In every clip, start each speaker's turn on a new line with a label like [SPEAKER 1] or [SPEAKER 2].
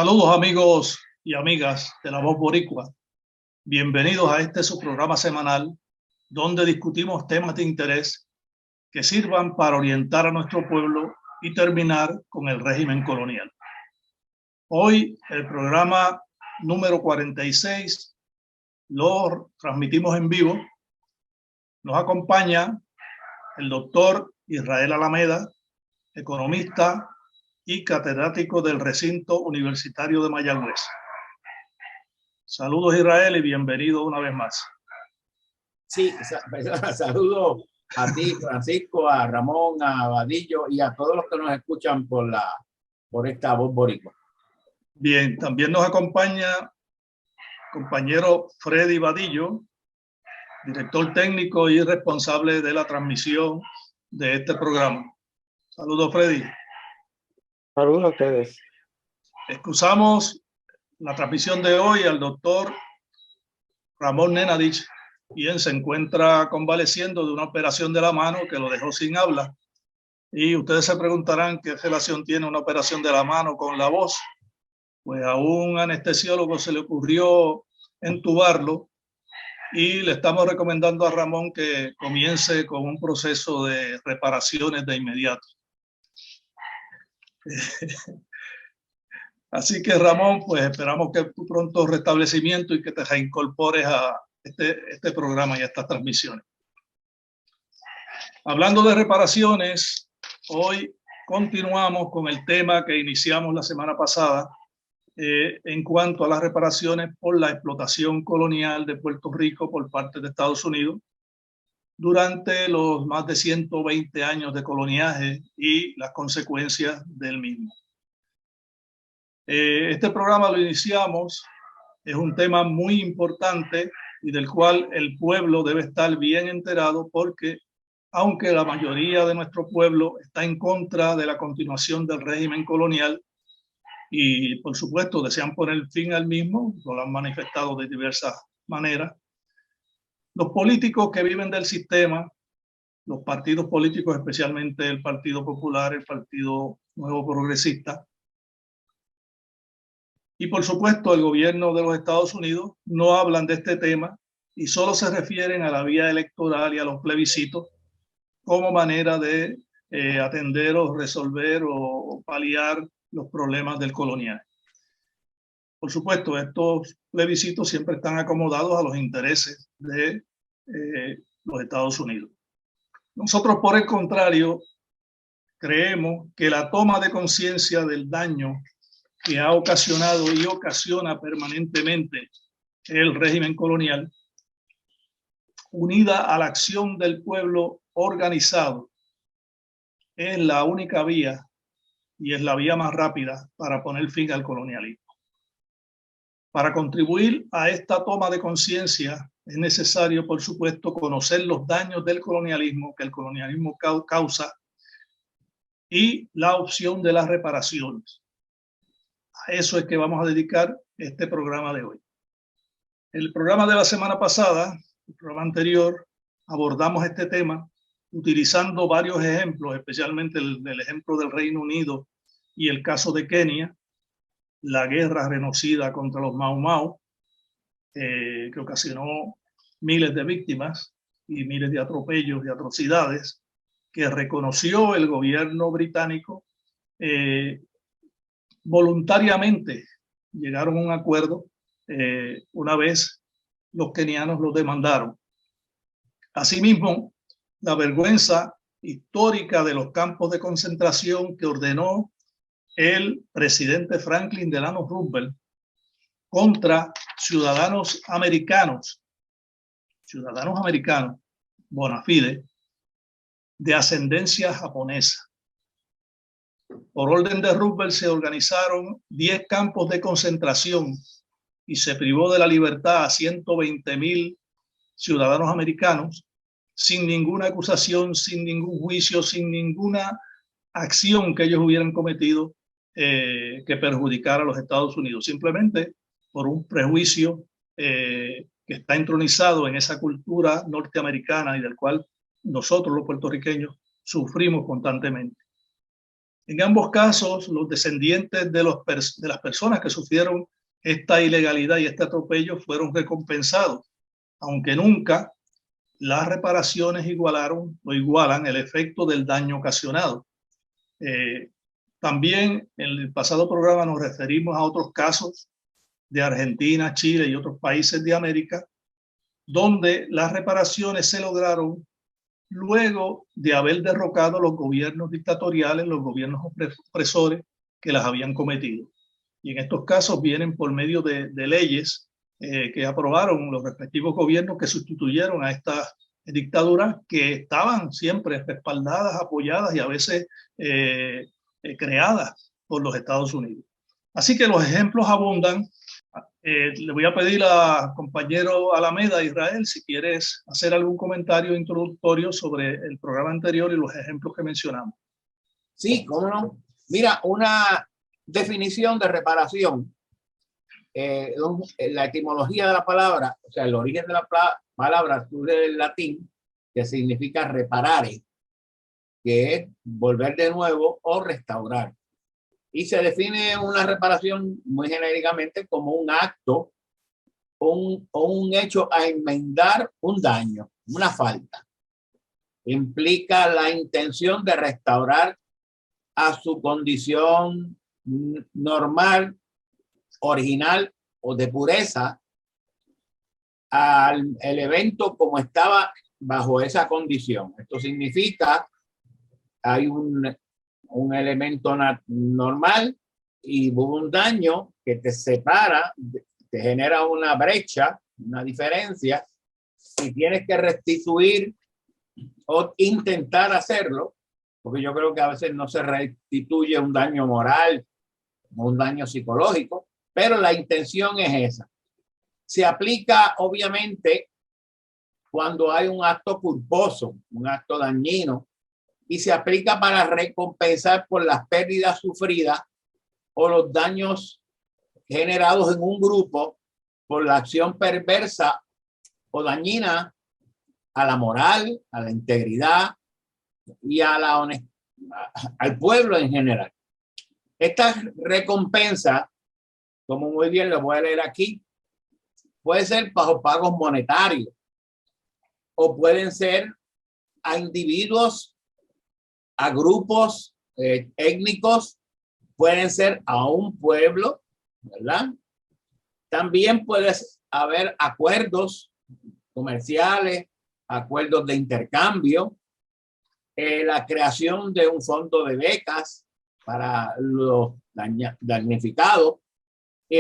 [SPEAKER 1] Saludos amigos y amigas de La Voz Boricua. Bienvenidos a este su programa semanal donde discutimos temas de interés que sirvan para orientar a nuestro pueblo y terminar con el régimen colonial. Hoy el programa número 46 lo transmitimos en vivo. Nos acompaña el doctor Israel Alameda, economista y catedrático del recinto universitario de Mayagüez. Saludos Israel y bienvenido una vez más.
[SPEAKER 2] Sí, saludo a ti, Francisco, a Ramón, a Vadillo y a todos los que nos escuchan por esta Voz Boricua.
[SPEAKER 1] Bien, también nos acompaña compañero Freddy Vadillo, director técnico y responsable de la transmisión de este programa. Saludos Freddy.
[SPEAKER 3] Saludos a ustedes.
[SPEAKER 1] Excusamos la transmisión de hoy al doctor Ramón Nenadich, quien se encuentra convaleciendo de una operación de la mano que lo dejó sin habla. Y ustedes se preguntarán qué relación tiene una operación de la mano con la voz. Pues a un anestesiólogo se le ocurrió entubarlo y le estamos recomendando a Ramón que comience con un proceso de reparaciones de inmediato. Así que Ramón, pues esperamos que tu pronto restablecimiento y que te reincorpores a este programa y a estas transmisiones. Hablando de reparaciones, hoy continuamos con el tema que iniciamos la semana pasada en cuanto a las reparaciones por la explotación colonial de Puerto Rico por parte de Estados Unidos durante los más de 120 años de coloniaje y las consecuencias del mismo. Este programa lo iniciamos, es un tema muy importante y del cual el pueblo debe estar bien enterado porque aunque la mayoría de nuestro pueblo está en contra de la continuación del régimen colonial y por supuesto desean poner fin al mismo, lo han manifestado de diversas maneras, los políticos que viven del sistema, los partidos políticos, especialmente el Partido Popular, el Partido Nuevo Progresista, y por supuesto el gobierno de los Estados Unidos no hablan de este tema y solo se refieren a la vía electoral y a los plebiscitos como manera de atender o resolver o paliar los problemas del colonial. Por supuesto, estos plebiscitos siempre están acomodados a los intereses de los Estados Unidos. Nosotros, por el contrario, creemos que la toma de conciencia del daño que ha ocasionado y ocasiona permanentemente el régimen colonial, unida a la acción del pueblo organizado, es la única vía y es la vía más rápida para poner fin al colonialismo. Para contribuir a esta toma de conciencia es necesario, por supuesto, conocer los daños del colonialismo que el colonialismo causa y la opción de las reparaciones. A eso es que vamos a dedicar este programa de hoy. El programa de la semana pasada, el programa anterior, abordamos este tema utilizando varios ejemplos, especialmente el ejemplo del Reino Unido y el caso de Kenia, la guerra genocida contra los Mau Mau, que ocasionó miles de víctimas y miles de atropellos y atrocidades, que reconoció el gobierno británico voluntariamente. Llegaron a un acuerdo una vez los kenianos los demandaron. Asimismo, la vergüenza histórica de los campos de concentración que ordenó el presidente Franklin Delano Roosevelt contra ciudadanos americanos bona fide, de ascendencia japonesa. Por orden de Roosevelt se organizaron 10 campos de concentración y se privó de la libertad a 120,000 ciudadanos americanos sin ninguna acusación, sin ningún juicio, sin ninguna acción que ellos hubieran cometido que perjudicara a los Estados Unidos, simplemente por un prejuicio que está entronizado en esa cultura norteamericana y del cual nosotros los puertorriqueños sufrimos constantemente. En ambos casos, los descendientes de las personas que sufrieron esta ilegalidad y este atropello fueron recompensados, aunque nunca las reparaciones igualaron o igualan el efecto del daño ocasionado. También en el pasado programa nos referimos a otros casos de Argentina, Chile y otros países de América, donde las reparaciones se lograron luego de haber derrocado los gobiernos dictatoriales, los gobiernos opresores que las habían cometido. Y en estos casos vienen por medio de leyes que aprobaron los respectivos gobiernos que sustituyeron a estas dictaduras que estaban siempre respaldadas, apoyadas y a veces creadas por los Estados Unidos. Así que los ejemplos abundan. Le voy a pedir a compañero Alameda, Israel, si quieres hacer algún comentario introductorio sobre el programa anterior y los ejemplos que mencionamos.
[SPEAKER 2] Sí, cómo no. Mira, una definición de reparación, la etimología de la palabra, o sea, el origen de la palabra surge del latín, que significa reparare, que es volver de nuevo o restaurar. Y se define una reparación muy genéricamente como un acto o un hecho a enmendar un daño, una falta. Implica la intención de restaurar a su condición normal, original o de pureza el evento como estaba bajo esa condición. Esto significa hay un elemento normal y hubo un daño que te separa, te genera una brecha, una diferencia, y tienes que restituir o intentar hacerlo, porque yo creo que a veces no se restituye un daño moral o un daño psicológico, pero la intención es esa. Se aplica obviamente cuando hay un acto culposo, un acto dañino, y se aplica para recompensar por las pérdidas sufridas o los daños generados en un grupo por la acción perversa o dañina a la moral, a la integridad y a la honestidad, al pueblo en general. Esta recompensa, como muy bien lo voy a leer aquí, puede ser bajo pagos monetarios o pueden ser a individuos, a grupos étnicos, pueden ser a un pueblo, ¿verdad? También puede haber acuerdos comerciales, acuerdos de intercambio, la creación de un fondo de becas para los damnificados.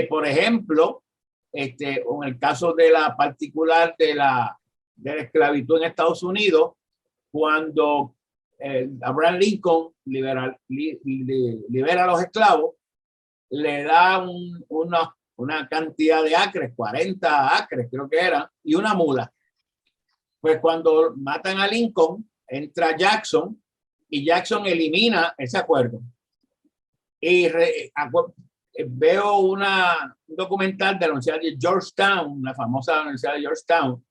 [SPEAKER 2] Por ejemplo, en el caso de la particular de la esclavitud en Estados Unidos, cuando Abraham Lincoln libera a los esclavos, le da una cantidad de acres, 40 acres creo que era, y una mula. Pues cuando matan a Lincoln, entra Jackson y Jackson elimina ese acuerdo. Y veo un documental de la Universidad de Georgetown, la famosa Universidad de Georgetown,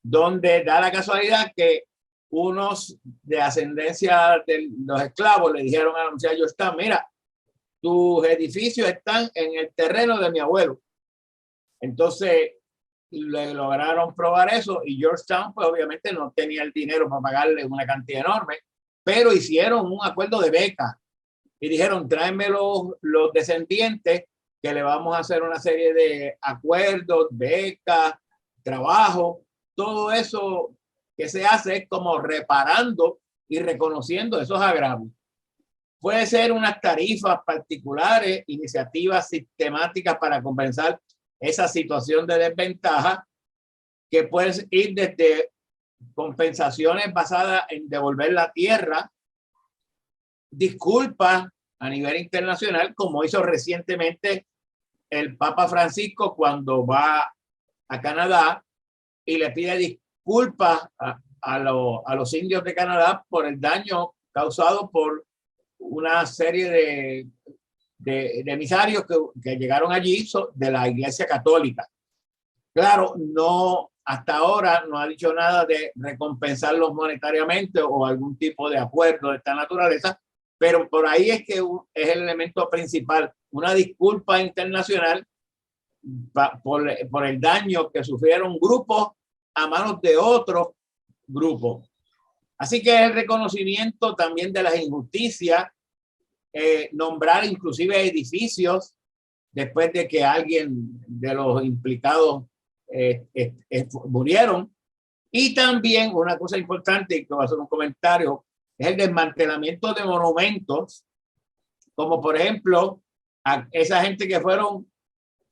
[SPEAKER 2] donde da la casualidad que unos de ascendencia de los esclavos le dijeron a la Universidad de Georgetown: mira, tus edificios están en el terreno de mi abuelo. Entonces le lograron probar eso y Georgetown pues obviamente no tenía el dinero para pagarle una cantidad enorme, pero hicieron un acuerdo de beca y dijeron: tráeme los descendientes que le vamos a hacer una serie de acuerdos, becas, trabajo. Todo eso que se hace es como reparando y reconociendo esos agravios. Puede ser unas tarifas particulares, iniciativas sistemáticas para compensar esa situación de desventaja, que puede ir desde compensaciones basadas en devolver la tierra, disculpas a nivel internacional, como hizo recientemente el Papa Francisco cuando va a Canadá y le pide disculpas a los indios de Canadá por el daño causado por una serie de emisarios que llegaron allí de la Iglesia Católica. Claro, no, hasta ahora no ha dicho nada de recompensarlos monetariamente o algún tipo de acuerdo de esta naturaleza, pero por ahí es que es el elemento principal, una disculpa internacional por el daño que sufrieron grupos a manos de otros grupos. Así que el reconocimiento también de las injusticias, nombrar inclusive edificios después de que alguien de los implicados murieron. Y también una cosa importante, y que voy a hacer un comentario, es el desmantelamiento de monumentos, como por ejemplo a esa gente que fueron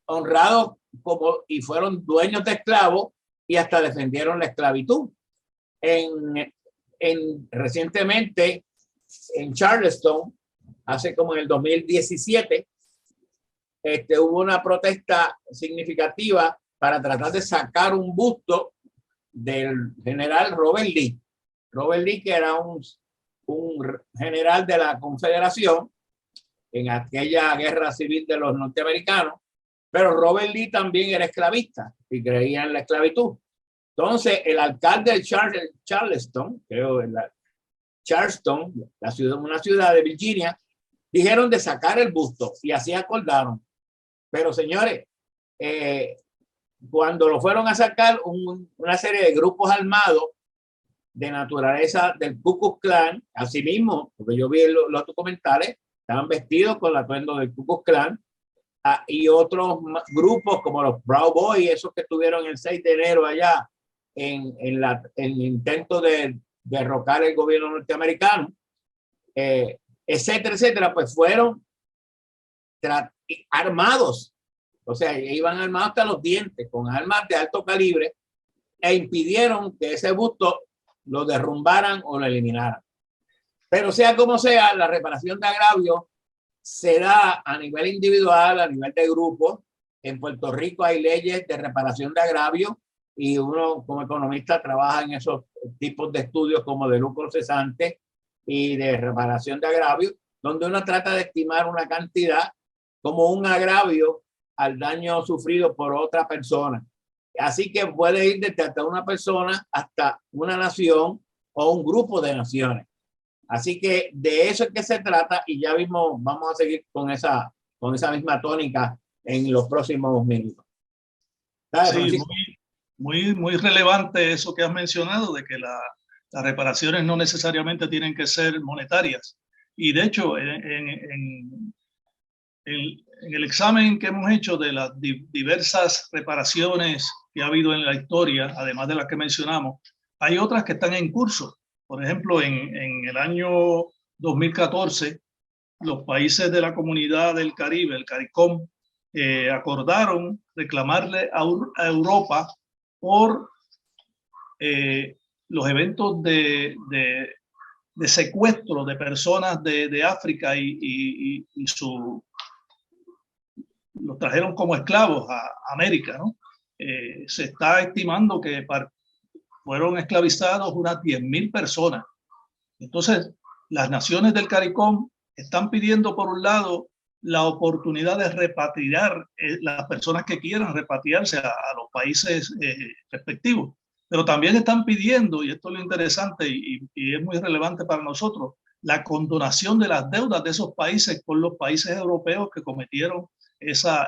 [SPEAKER 2] honrados como y fueron dueños de esclavos y hasta defendieron la esclavitud. Recientemente en Charleston, hace como en el 2017, hubo una protesta significativa para tratar de sacar un busto del general Robert Lee. Robert Lee, que era un general de la Confederación en aquella guerra civil de los norteamericanos, pero Robert Lee también era esclavista y creía en la esclavitud. Entonces, el alcalde de Charleston, creo, Charleston, una ciudad de Virginia, dijeron de sacar el busto y así acordaron. Pero señores, cuando lo fueron a sacar, una serie de grupos armados de naturaleza del Ku Klux Klan, así mismo, porque yo vi los documentales, estaban vestidos con el atuendo del Ku Klux Klan, y otros grupos como los Proud Boys, esos que estuvieron el 6 de enero allá en el intento de derrocar el gobierno norteamericano, etcétera, etcétera, pues fueron armados. O sea, iban armados hasta los dientes con armas de alto calibre e impidieron que ese busto lo derrumbaran o lo eliminaran. Pero sea como sea, la reparación de agravio se da a nivel individual, a nivel de grupo. En Puerto Rico hay leyes de reparación de agravio y uno como economista trabaja en esos tipos de estudios como de lucro cesante y de reparación de agravio, donde uno trata de estimar una cantidad como un agravio al daño sufrido por otra persona. Así que puede ir desde hasta una persona hasta una nación o un grupo de naciones. Así que de eso es que se trata y ya mismo vamos a seguir con esa misma tónica en los próximos minutos.
[SPEAKER 1] Sí, muy relevante eso que has mencionado de que las reparaciones no necesariamente tienen que ser monetarias. Y de hecho, en el examen que hemos hecho de las diversas reparaciones que ha habido en la historia, además de las que mencionamos, hay otras que están en curso. Por ejemplo, en el año 2014, los países de la Comunidad del Caribe, el CARICOM, acordaron reclamarle a Europa por los eventos de secuestro de personas de África y los trajeron como esclavos a América, ¿no? Se está estimando que fueron esclavizados unas 10.000 personas. Entonces, las naciones del CARICOM están pidiendo, por un lado, la oportunidad de repatriar las personas que quieran repatriarse a los países respectivos. Pero también están pidiendo, y esto es lo interesante y es muy relevante para nosotros, la condonación de las deudas de esos países con los países europeos que cometieron esa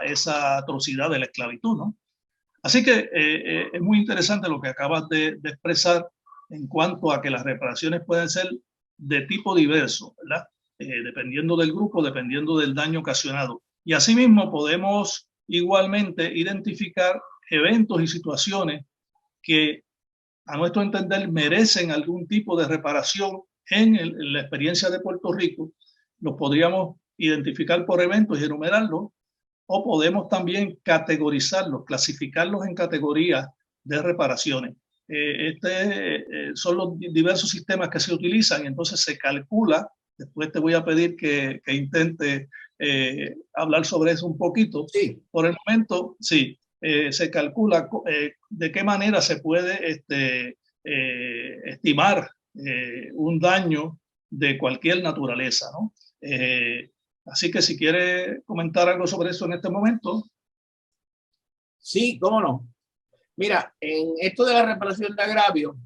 [SPEAKER 1] atrocidad de la esclavitud, ¿no? Así que es muy interesante lo que acabas de expresar en cuanto a que las reparaciones pueden ser de tipo diverso, ¿verdad? Dependiendo del grupo, dependiendo del daño ocasionado. Y asimismo podemos igualmente identificar eventos y situaciones que a nuestro entender merecen algún tipo de reparación en la experiencia de Puerto Rico. Los podríamos identificar por eventos y enumerarlos, o podemos también categorizarlos, clasificarlos en categorías de reparaciones. Son los diversos sistemas que se utilizan y entonces se calcula. Después te voy a pedir que intente hablar sobre eso un poquito.
[SPEAKER 2] Sí.
[SPEAKER 1] Por el momento, sí, se calcula de qué manera se puede estimar un daño de cualquier naturaleza, ¿no? Así que si quiere comentar algo sobre eso en este momento.
[SPEAKER 2] Sí, cómo no. Mira, en esto de la reparación de agravio,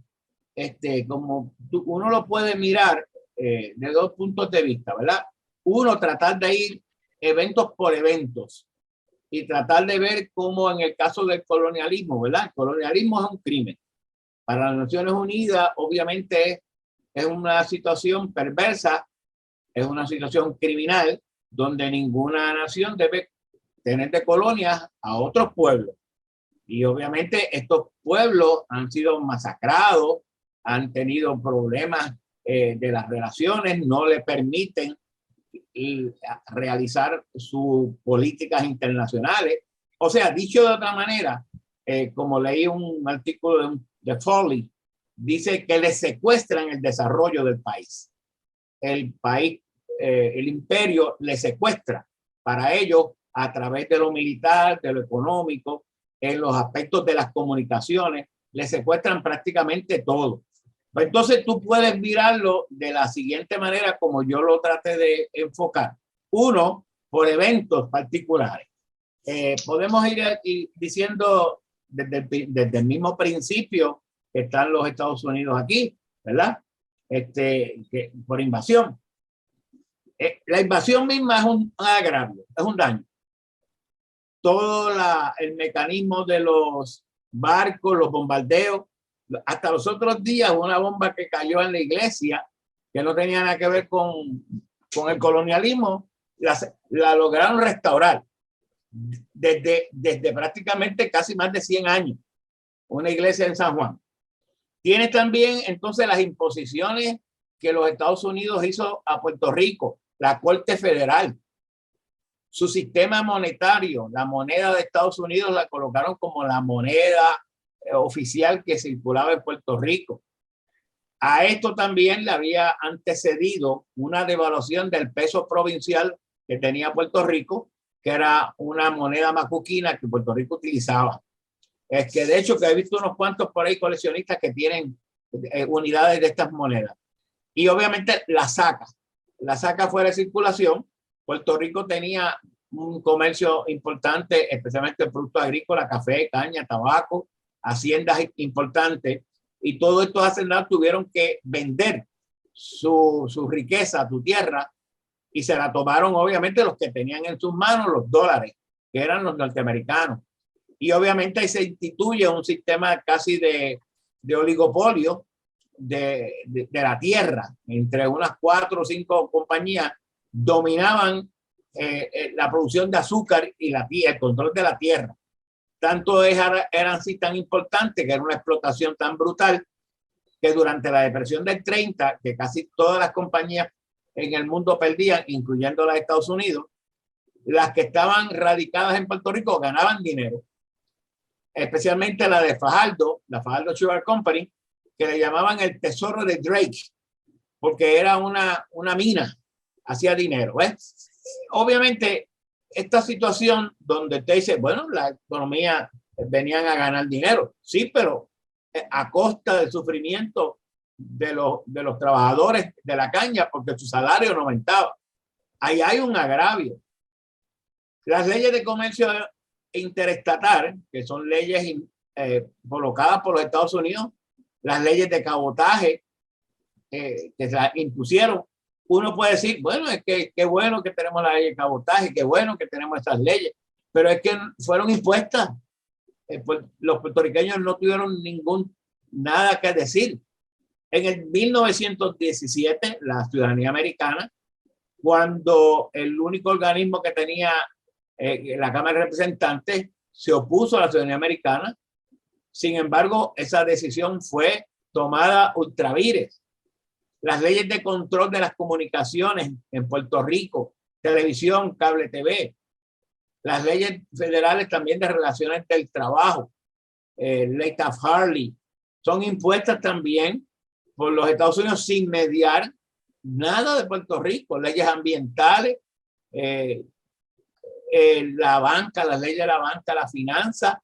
[SPEAKER 2] como uno lo puede mirar de dos puntos de vista, ¿verdad? Uno, tratar de ir eventos por eventos y tratar de ver cómo en el caso del colonialismo, ¿verdad? El colonialismo es un crimen. Para las Naciones Unidas, obviamente, es una situación perversa, es una situación criminal, donde ninguna nación debe tener de colonias a otros pueblos. Y obviamente estos pueblos han sido masacrados, han tenido problemas de las relaciones, no le permiten realizar sus políticas internacionales. O sea, dicho de otra manera, como leí un artículo de Foley, dice que le secuestran el desarrollo del país. El país, el imperio le secuestra para ellos a través de lo militar, de lo económico, en los aspectos de las comunicaciones, le secuestran prácticamente todo. Entonces tú puedes mirarlo de la siguiente manera, como yo lo traté de enfocar. Uno, por eventos particulares. Podemos ir diciendo desde el mismo principio que están los Estados Unidos aquí, ¿verdad? Que por invasión. La invasión misma es un agravio, es un daño. Todo el mecanismo de los barcos, los bombardeos, hasta los otros días una bomba que cayó en la iglesia que no tenía nada que ver con el colonialismo, la lograron restaurar desde prácticamente casi más de 100 años, una iglesia en San Juan. Tiene también entonces las imposiciones que los Estados Unidos hizo a Puerto Rico, la Corte Federal. Su sistema monetario, la moneda de Estados Unidos la colocaron como la moneda oficial que circulaba en Puerto Rico. A esto también le había antecedido una devaluación del peso provincial que tenía Puerto Rico, que era una moneda macuquina que Puerto Rico utilizaba. Es que de hecho que he visto unos cuantos por ahí coleccionistas que tienen unidades de estas monedas. Y obviamente la saca fuera de circulación. Puerto Rico tenía un comercio importante, especialmente productos agrícolas, café, caña, tabaco, haciendas importantes, y todos estos hacendados tuvieron que vender su riqueza, su tierra, y se la tomaron obviamente los que tenían en sus manos los dólares, que eran los norteamericanos. Y obviamente ahí se instituye un sistema casi de oligopolio de la tierra. Entre unas 4 o 5 compañías dominaban la producción de azúcar y el control de la tierra. Tanto eran así tan importantes, que era una explotación tan brutal, que durante la depresión del 30, que casi todas las compañías en el mundo perdían, incluyendo las de Estados Unidos, las que estaban radicadas en Puerto Rico ganaban dinero, especialmente la de Fajardo, la Fajardo Sugar Company, que le llamaban el tesoro de Drake, porque era una mina, hacía dinero. Obviamente, esta situación donde te dice, bueno, la economía venían a ganar dinero, sí, pero a costa del sufrimiento de los trabajadores de la caña, porque su salario no aumentaba. Ahí hay un agravio. Las leyes de comercio interestatal, que son leyes colocadas por los Estados Unidos, las leyes de cabotaje que se impusieron. Uno puede decir, bueno, es que qué bueno que tenemos la ley de cabotaje, qué bueno que tenemos estas leyes, pero es que fueron impuestas. Los puertorriqueños no tuvieron nada que decir. En el 1917, la ciudadanía americana, cuando el único organismo que tenía la Cámara de Representantes se opuso a la ciudadanía americana, sin embargo, esa decisión fue tomada ultra vires. Las leyes de control de las comunicaciones en Puerto Rico, televisión, cable TV, las leyes federales también de relaciones del trabajo, ley Taft-Hartley, son impuestas también por los Estados Unidos sin mediar nada de Puerto Rico, leyes ambientales, la banca, las leyes de la banca, la finanza.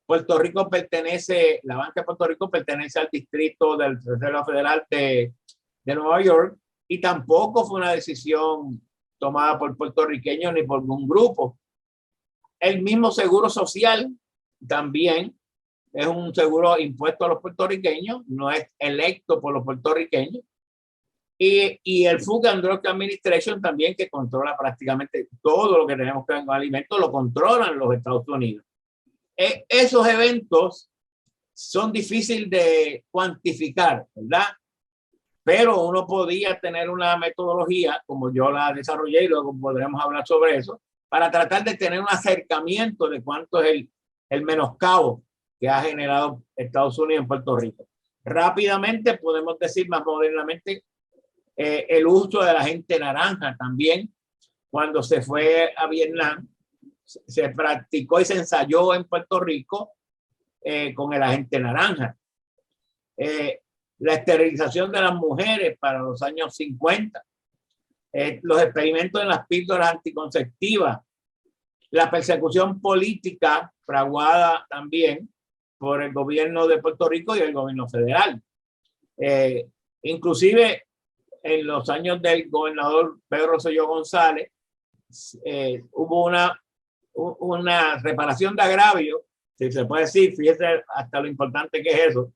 [SPEAKER 2] Puerto Rico pertenece, la banca de Puerto Rico pertenece al distrito del Reserva Federal de Nueva York, y tampoco fue una decisión tomada por puertorriqueños ni por un grupo. El mismo seguro social también es un seguro impuesto a los puertorriqueños, no es electo por los puertorriqueños. Y el Food and Drug Administration también, que controla prácticamente todo lo que tenemos que ver con alimentos, lo controlan los Estados Unidos. Esos eventos son difíciles de cuantificar, ¿verdad? Pero uno podía tener una metodología, como yo la desarrollé, y luego podremos hablar sobre eso, para tratar de tener un acercamiento de cuánto es el menoscabo que ha generado Estados Unidos en Puerto Rico. Rápidamente podemos decir más modernamente el uso de la gente naranja también. Cuando se fue a Vietnam, se practicó y se ensayó en Puerto Rico con el agente naranja. La esterilización de las mujeres para los años 50, los experimentos en las píldoras anticonceptivas, la persecución política fraguada también por el gobierno de Puerto Rico y el gobierno federal. Inclusive en los años del gobernador Pedro Rosselló González, hubo una reparación de agravio, si se puede decir, fíjese hasta lo importante que es eso,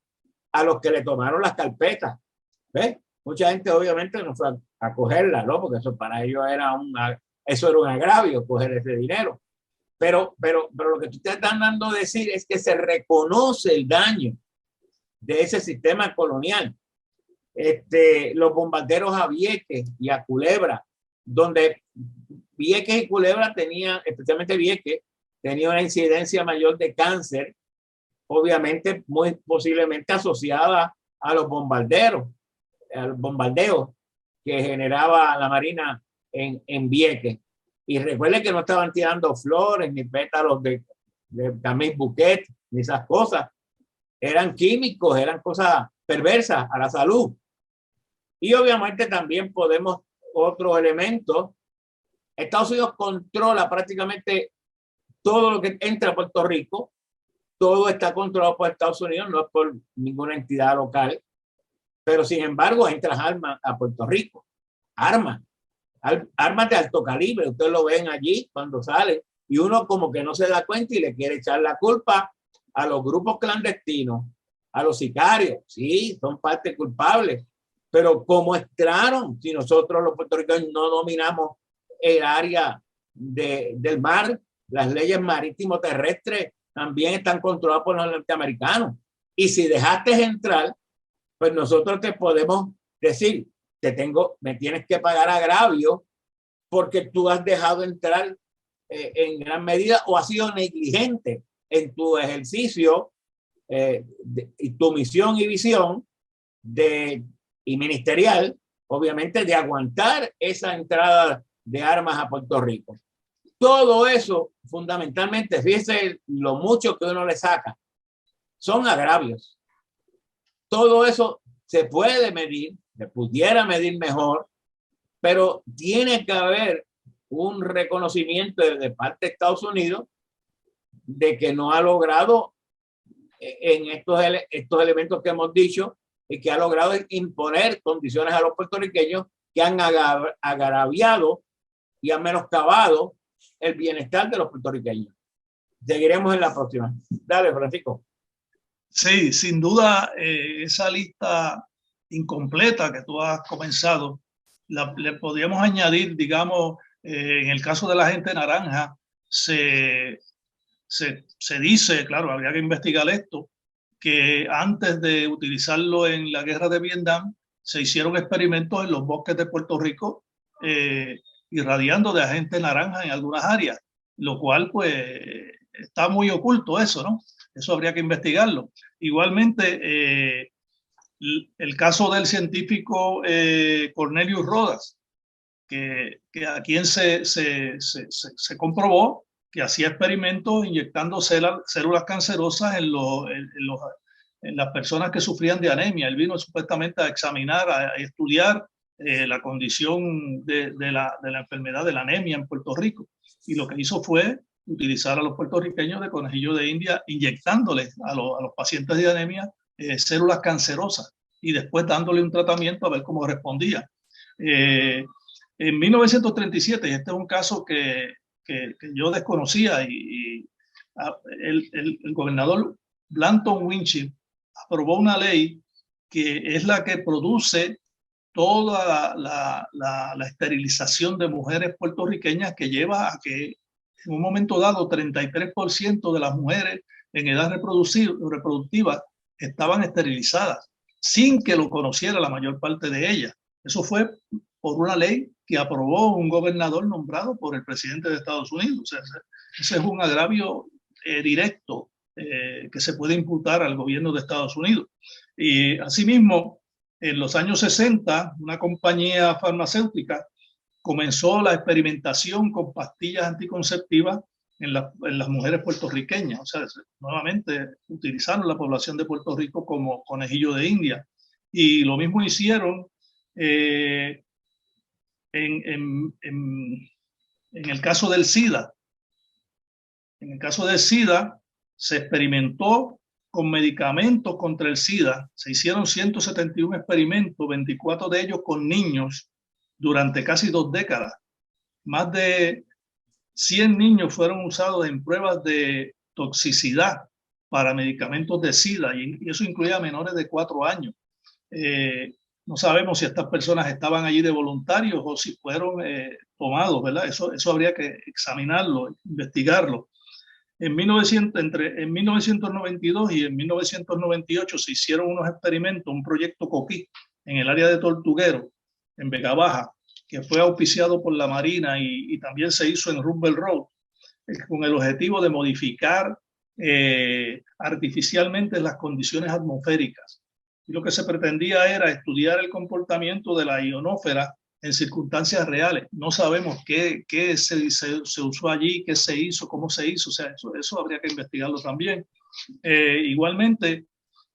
[SPEAKER 2] a los que le tomaron las carpetas. ¿Ves? Mucha gente obviamente no fue a cogerla, ¿no? Porque eso para ellos era un agravio, coger ese dinero. Pero lo que ustedes están dando a decir es que se reconoce el daño de ese sistema colonial. Los bombarderos a Vieques y a Culebra, donde Vieques y Culebra tenía, especialmente Vieques, tenía una incidencia mayor de cáncer, obviamente muy posiblemente asociada a los bombardeos que generaba la Marina en Vieques. Y recuerden que no estaban tirando flores ni pétalos de Camille Bouquet ni esas cosas. Eran químicos, eran cosas perversas a la salud. Y obviamente también podemos otros elementos. Estados Unidos controla prácticamente todo lo que entra a Puerto Rico. Todo está controlado por Estados Unidos, no es por ninguna entidad local. Pero sin embargo entran armas a Puerto Rico. Armas de alto calibre. Ustedes lo ven allí cuando salen. Y uno como que no se da cuenta y le quiere echar la culpa a los grupos clandestinos, a los sicarios. Sí, son parte culpables. Pero ¿cómo entraron si nosotros los puertorriqueños no dominamos el área del mar? Las leyes marítimo terrestres también están controladas por los norteamericanos. Y si dejaste entrar, pues nosotros te podemos decir, me tienes que pagar agravio porque tú has dejado entrar en gran medida o has sido negligente en tu ejercicio y tu misión y visión y ministerial, obviamente, de aguantar esa entrada de armas a Puerto Rico. Todo eso, fundamentalmente, fíjese lo mucho que uno le saca, son agravios. Todo eso se puede medir, se pudiera medir mejor, pero tiene que haber un reconocimiento de parte de Estados Unidos de que no ha logrado en estos elementos que hemos dicho y que ha logrado imponer condiciones a los puertorriqueños que han agraviado y han menoscabado el bienestar de los puertorriqueños. Seguiremos en la próxima. Dale, Francisco.
[SPEAKER 1] Sí, sin duda, esa lista incompleta que tú has comenzado, le podríamos añadir, digamos, en el caso de la gente naranja, se dice, claro, habría que investigar esto, que antes de utilizarlo en la guerra de Vietnam, se hicieron experimentos en los bosques de Puerto Rico, irradiando de agente naranja en algunas áreas, lo cual pues está muy oculto eso, ¿no? Eso habría que investigarlo. Igualmente, el caso del científico Cornelius Rodas, que a quien se comprobó que hacía experimentos inyectando células cancerosas en las personas que sufrían de anemia. Él vino supuestamente a examinar, a estudiar la condición de la enfermedad de la anemia en Puerto Rico. Y lo que hizo fue utilizar a los puertorriqueños de conejillo de India, inyectándoles a los pacientes de anemia células cancerosas y después dándole un tratamiento a ver cómo respondía. En 1937, y este es un caso que yo desconocía, y el gobernador Blanton Winship aprobó una ley que es la que produce toda la esterilización de mujeres puertorriqueñas, que lleva a que en un momento dado 33% de las mujeres en edad reproductiva estaban esterilizadas sin que lo conociera la mayor parte de ellas. Eso fue por una ley que aprobó un gobernador nombrado por el presidente de Estados Unidos. O sea, ese es un agravio directo que se puede imputar al gobierno de Estados Unidos. Y asimismo, en los años 60, una compañía farmacéutica comenzó la experimentación con pastillas anticonceptivas en las mujeres puertorriqueñas. O sea, nuevamente utilizaron la población de Puerto Rico como conejillo de India. Y lo mismo hicieron en el caso del SIDA. En el caso del SIDA, se experimentó con medicamentos contra el SIDA. Se hicieron 171 experimentos, 24 de ellos con niños, durante casi 2 décadas. Más de 100 niños fueron usados en pruebas de toxicidad para medicamentos de SIDA, y eso incluía a menores de 4 años. No sabemos si estas personas estaban allí de voluntarios o si fueron tomados, ¿verdad? Eso habría que examinarlo, investigarlo. En 1992 y en 1998 se hicieron unos experimentos, un proyecto Coquí en el área de Tortuguero, en Vega Baja, que fue auspiciado por la Marina y también se hizo en Roosevelt Road, con el objetivo de modificar artificialmente las condiciones atmosféricas. Y lo que se pretendía era estudiar el comportamiento de la ionósfera en circunstancias reales. No sabemos qué se usó allí, qué se hizo, cómo se hizo. O sea, eso habría que investigarlo también. Igualmente,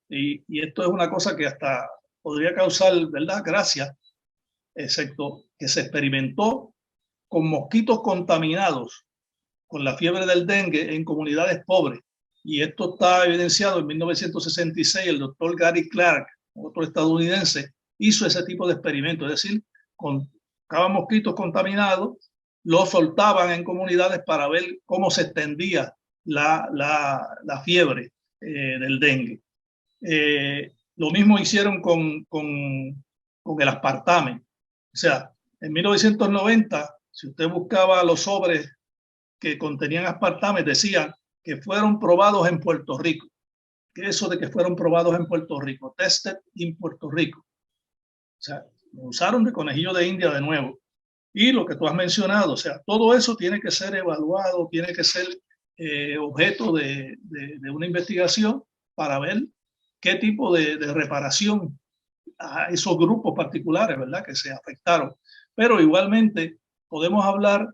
[SPEAKER 1] y esto es una cosa que hasta podría causar, ¿verdad?, gracia, excepto que se experimentó con mosquitos contaminados con la fiebre del dengue en comunidades pobres. Y esto está evidenciado en 1966. El doctor Gary Clark, otro estadounidense, hizo ese tipo de experimentos. Es decir, con cada mosquitos contaminados, los soltaban en comunidades para ver cómo se extendía la fiebre del dengue. Lo mismo hicieron con el aspartame. O sea, en 1990, si usted buscaba los sobres que contenían aspartame, decían que fueron probados en Puerto Rico. ¿Qué es eso de que fueron probados en Puerto Rico? Tested in Puerto Rico. O sea, lo usaron de conejillo de India de nuevo. Y lo que tú has mencionado, o sea, todo eso tiene que ser evaluado, tiene que ser objeto de una investigación para ver qué tipo de reparación a esos grupos particulares, ¿verdad?, que se afectaron. Pero igualmente podemos hablar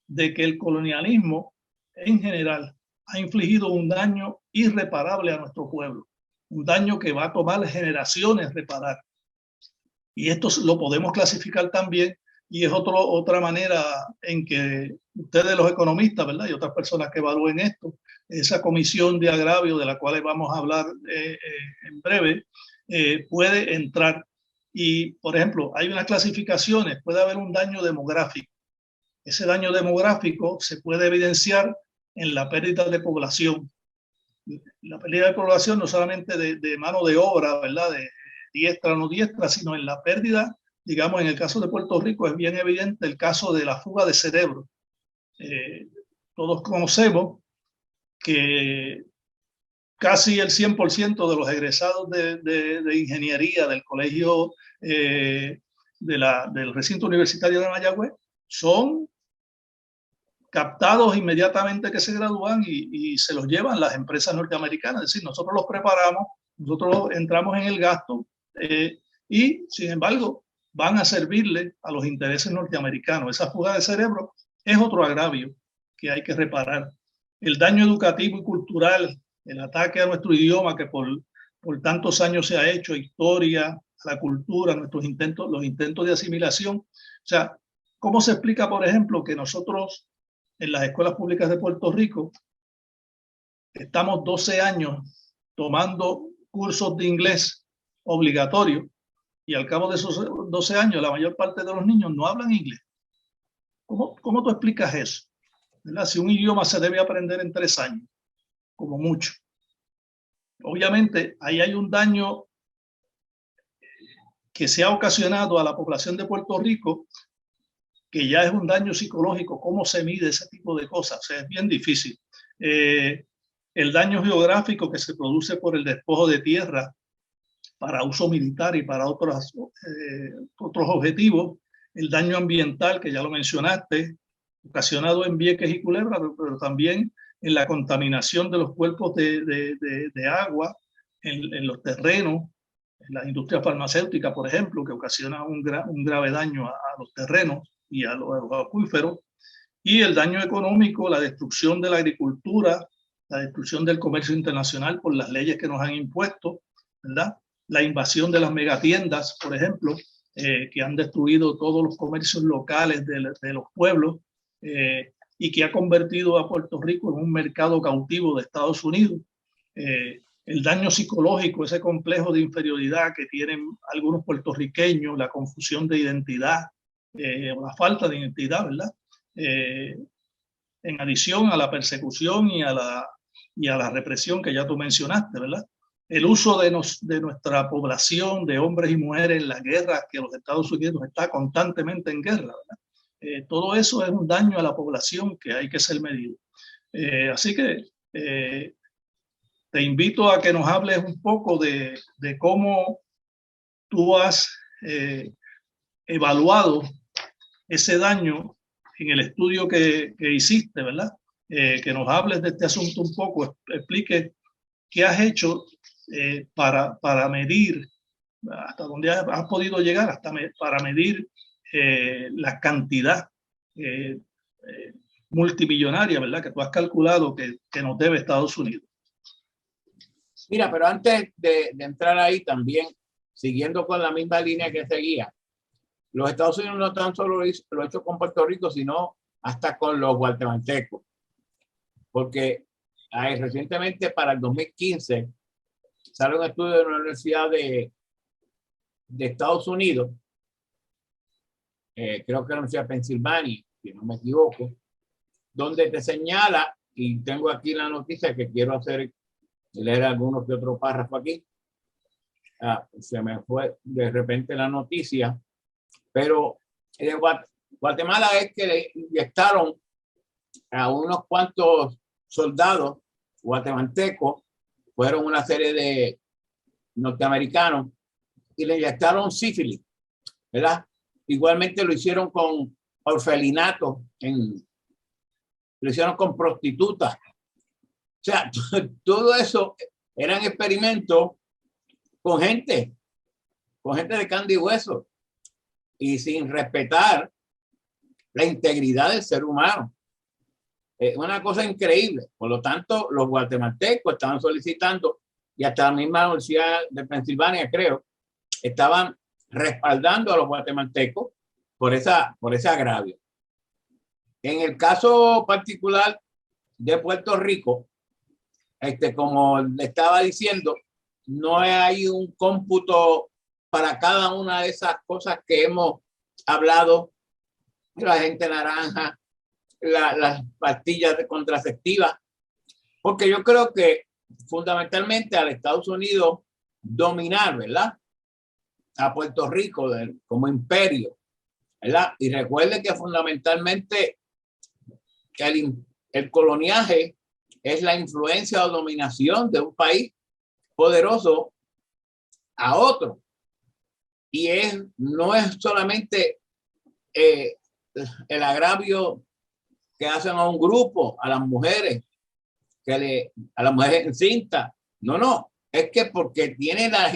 [SPEAKER 1] de que el colonialismo en general ha infligido un daño irreparable a nuestro pueblo, un daño que va a tomar generaciones reparar. Y esto lo podemos clasificar también, y es otra manera en que ustedes, los economistas, ¿verdad?, y otras personas que evalúen esto, esa comisión de agravio de la cual vamos a hablar en breve, puede entrar. Y, por ejemplo, hay unas clasificaciones. Puede haber un daño demográfico. Ese daño demográfico se puede evidenciar en la pérdida de población. La pérdida de población no solamente de mano de obra, ¿verdad?, de diestra o no diestra, sino en la pérdida, digamos, en el caso de Puerto Rico es bien evidente el caso de la fuga de cerebro. Todos conocemos que casi el 100% de los egresados de ingeniería del colegio del recinto universitario de Mayagüez son captados inmediatamente que se gradúan y se los llevan las empresas norteamericanas. Es decir, nosotros los preparamos, nosotros entramos en el gasto y, sin embargo, van a servirle a los intereses norteamericanos. Esa fuga de cerebro es otro agravio que hay que reparar. El daño educativo y cultural, el ataque a nuestro idioma que por tantos años se ha hecho, historia, a la cultura, los intentos de asimilación. O sea, ¿cómo se explica, por ejemplo, que nosotros en las escuelas públicas de Puerto Rico estamos 12 años tomando cursos de inglés obligatorios y al cabo de esos 12 años la mayor parte de los niños no hablan inglés? ¿Cómo tú explicas eso? ¿Verdad? Si un idioma se debe aprender en 3 años, como mucho. Obviamente, ahí hay un daño que se ha ocasionado a la población de Puerto Rico, que ya es un daño psicológico. ¿Cómo se mide ese tipo de cosas? O sea, es bien difícil. El daño geográfico que se produce por el despojo de tierra para uso militar y para otros objetivos, el daño ambiental, que ya lo mencionaste, ocasionado en Vieques y Culebra, pero también en la contaminación de los cuerpos de agua, en los terrenos, en la industria farmacéutica, por ejemplo, que ocasiona un grave daño a los terrenos y a los acuíferos, y el daño económico, la destrucción de la agricultura, la destrucción del comercio internacional por las leyes que nos han impuesto, ¿verdad? La invasión de las megatiendas, por ejemplo, que han destruido todos los comercios locales de los pueblos, y que ha convertido a Puerto Rico en un mercado cautivo de Estados Unidos. El daño psicológico, ese complejo de inferioridad que tienen algunos puertorriqueños, la confusión de identidad, la falta de identidad, ¿verdad? En adición a la persecución y a la represión que ya tú mencionaste, ¿verdad? El uso de nuestra población, de hombres y mujeres en la guerra, que los Estados Unidos está constantemente en guerra, ¿verdad? Todo eso es un daño a la población que hay que ser medido. Así que te invito a que nos hables un poco de cómo tú has evaluado ese daño en el estudio que hiciste, ¿verdad? Que nos hables de este asunto un poco, explique qué has hecho para medir, hasta dónde has podido llegar, para medir la cantidad multimillonaria, ¿verdad? Que tú has calculado que nos debe Estados Unidos.
[SPEAKER 2] Mira, pero antes de entrar ahí también, siguiendo con la misma línea que seguía, los Estados Unidos no tan solo lo ha hecho con Puerto Rico, sino hasta con los guatemaltecos. Porque recientemente, para el 2015, sale un estudio de la Universidad de Estados Unidos, creo que la Universidad de Pensilvania, si no me equivoco, donde te señala, y tengo aquí la noticia que quiero leer algunos que otros párrafos aquí. Se me fue de repente la noticia, pero Guatemala es que le inyectaron a unos cuantos soldados guatemaltecos, fueron una serie de norteamericanos, y le inyectaron sífilis, ¿verdad? Igualmente lo hicieron con orfelinato, lo hicieron con prostitutas. O sea, todo eso eran experimentos con gente de carne y hueso, y sin respetar la integridad del ser humano. Es una cosa increíble. Por lo tanto, los guatemaltecos estaban solicitando, y hasta la misma Universidad de Pensilvania, creo, estaban respaldando a los guatemaltecos por ese agravio. En el caso particular de Puerto Rico, como le estaba diciendo, no hay un cómputo para cada una de esas cosas que hemos hablado, la gente naranja, las pastillas contraceptivas, porque yo creo que fundamentalmente al Estados Unidos dominar, ¿verdad?, a Puerto Rico como imperio, ¿verdad? Y recuerde que fundamentalmente el coloniaje es la influencia o dominación de un país poderoso a otro. Y no es solamente el agravio que hacen a un grupo, a las mujeres, a las mujeres encintas. No, es que porque tiene la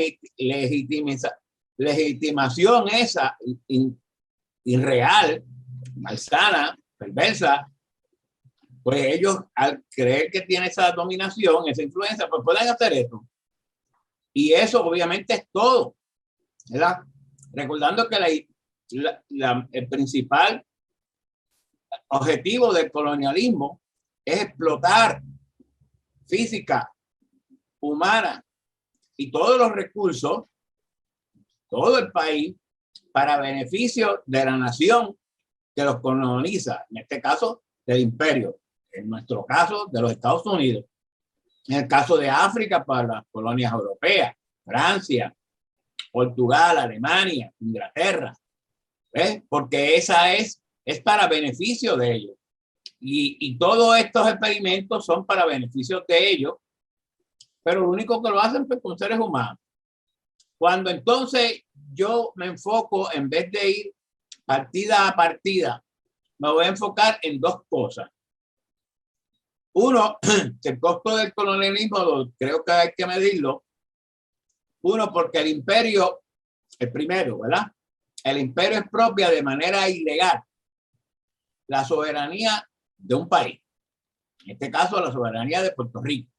[SPEAKER 2] legitimación esa irreal, malsana, perversa, pues ellos, al creer que tiene esa dominación, esa influencia, pues pueden hacer eso. Y eso obviamente es todo, ¿verdad? Recordando que el principal objetivo del colonialismo es explotar física, humana y todos los recursos, todo el país, para beneficio de la nación que los coloniza, en este caso del imperio, en nuestro caso de los Estados Unidos, en el caso de África para las colonias europeas, Francia, Portugal, Alemania, Inglaterra, ¿ves? Porque esa es para beneficio de ellos. Y todos estos experimentos son para beneficio de ellos, pero lo único que lo hacen pues, con seres humanos. Cuando entonces yo me enfoco, en vez de ir partida a partida, me voy a enfocar en dos cosas. Uno, el costo del colonialismo, creo que hay que medirlo. Uno, porque el imperio, el primero, ¿verdad? El imperio expropia de manera ilegal la soberanía de un país. En este caso, la soberanía de Puerto Rico.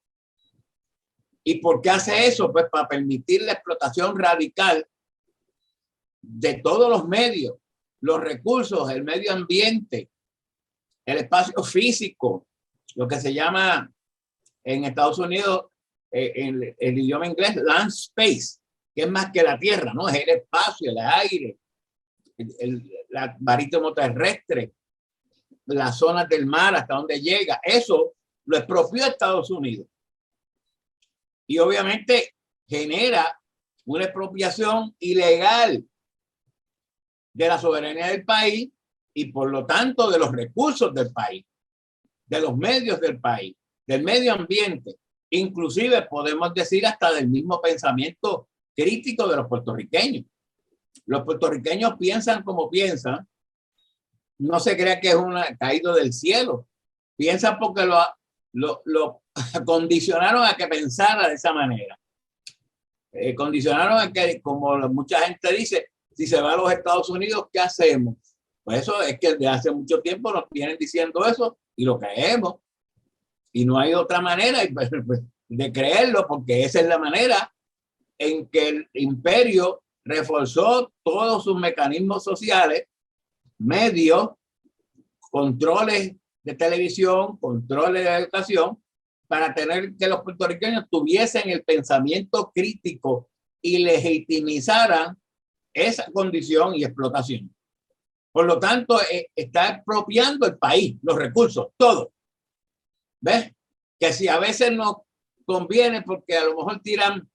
[SPEAKER 2] ¿Y por qué hace eso? Pues para permitir la explotación radical de todos los medios, los recursos, el medio ambiente, el espacio físico, lo que se llama en Estados Unidos, en el idioma inglés, land space, que es más que la tierra, ¿no? Es el espacio, el aire, la marítimo terrestre, las zonas del mar, hasta donde llega. Eso lo expropió Estados Unidos. Y obviamente genera una expropiación ilegal de la soberanía del país y por lo tanto de los recursos del país, de los medios del país, del medio ambiente, inclusive podemos decir hasta del mismo pensamiento crítico de los puertorriqueños. Los puertorriqueños piensan como piensan, no se crea que es caído del cielo, piensan porque lo condicionaron a que pensara de esa manera. Condicionaron a que, como mucha gente dice, si se va a los Estados Unidos, ¿qué hacemos? Pues eso es que desde hace mucho tiempo nos vienen diciendo eso y lo creemos. Y no hay otra manera de creerlo, porque esa es la manera en que el imperio reforzó todos sus mecanismos sociales, medios, controles de televisión, controles de educación, para tener que los puertorriqueños tuviesen el pensamiento crítico y legitimizaran esa condición y explotación. Por lo tanto, está expropiando el país, los recursos, todo. ¿Ves? Que si a veces nos conviene porque a lo mejor tiran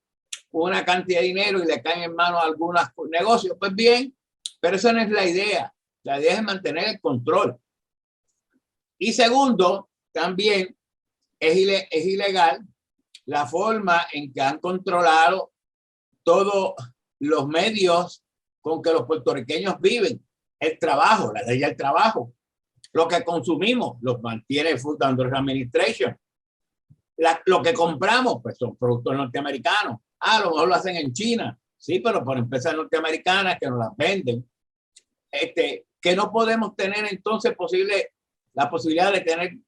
[SPEAKER 2] una cantidad de dinero y le caen en manos a algunos negocios, pues bien, pero esa no es la idea. La idea es mantener el control. Y segundo, también es ilegal la forma en que han controlado todos los medios con que los puertorriqueños viven, el trabajo, la ley del trabajo, lo que consumimos, los mantiene el Food and Drug Administration. Lo que compramos, pues son productos norteamericanos. A lo mejor lo hacen en China, sí, pero por empresas norteamericanas que nos las venden. Que no podemos tener entonces la posibilidad de tener